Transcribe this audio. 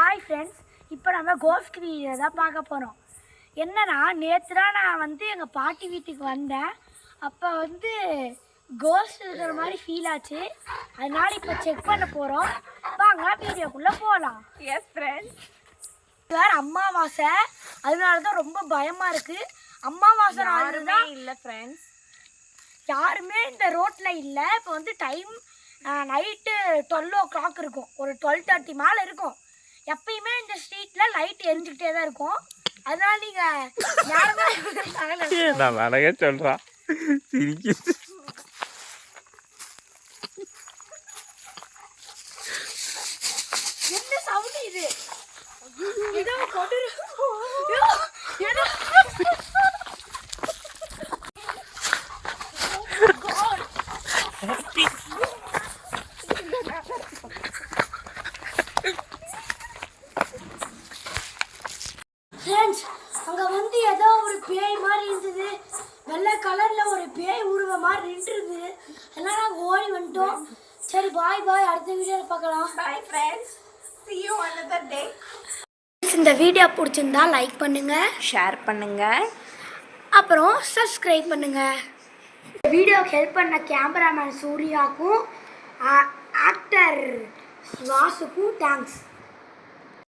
Hi friends, இப்போ நம்ம cost video தான் பார்க்க போகிறோம். என்னன்னா, நேற்று தான் நான் எங்கள் பாட்டி வீட்டுக்கு வந்தேன். அப்போ கோஸ்ட் இருக்கிற மாதிரி ஃபீல் ஆச்சு. அதனால இப்போ செக் பண்ண போகிறோம். வாங்க வீடியோக்குள்ளே போகலாம். எஸ் ஃப்ரெண்ட்ஸ், வேறு அமாவாசை, அதனால தான் ரொம்ப பயமாக இருக்குது. அமாவாசை நாள் தான் இல்லை ஃப்ரெண்ட்ஸ், யாருமே இந்த ரோட்டில் இல்லை. இப்போ டைம் நைட்டு 12 o'clock இருக்கும், ஒரு 12:30 மேலே இருக்கும். எப்பயுமே இந்த ஸ்ட்ரீட்டில் லைட் எரிஞ்சுக்கிட்டே தான் இருக்கும். அதனால நீங்கள் நான் அழகா சொல்கிறான். என்ன சவுண்ட் இது? ஏதோ கொடு ஃப்ரெண்ட்ஸ், அங்கே ஏதோ ஒரு பேய் மாதிரி இருந்தது. வெள்ளை கலரில் ஒரு பேய் உருவ மாதிரி நின்றுருது. அதனால் நாங்கள் ஓடி வந்துட்டோம். சரி, பாய் பாய், அடுத்த வீடியோவில் பார்க்கலாம். Bye friends, see you another day. இந்த வீடியோ பிடிச்சிருந்தா லைக் பண்ணுங்கள், ஷேர் பண்ணுங்க, அப்புறம் சப்ஸ்கிரைப் பண்ணுங்கள். இந்த வீடியோக்கு ஹெல்ப் பண்ண கேமராமேன் சூர்யாவுக்கும் ஆக்டர் வாசுக்கும் தேங்க்ஸ்.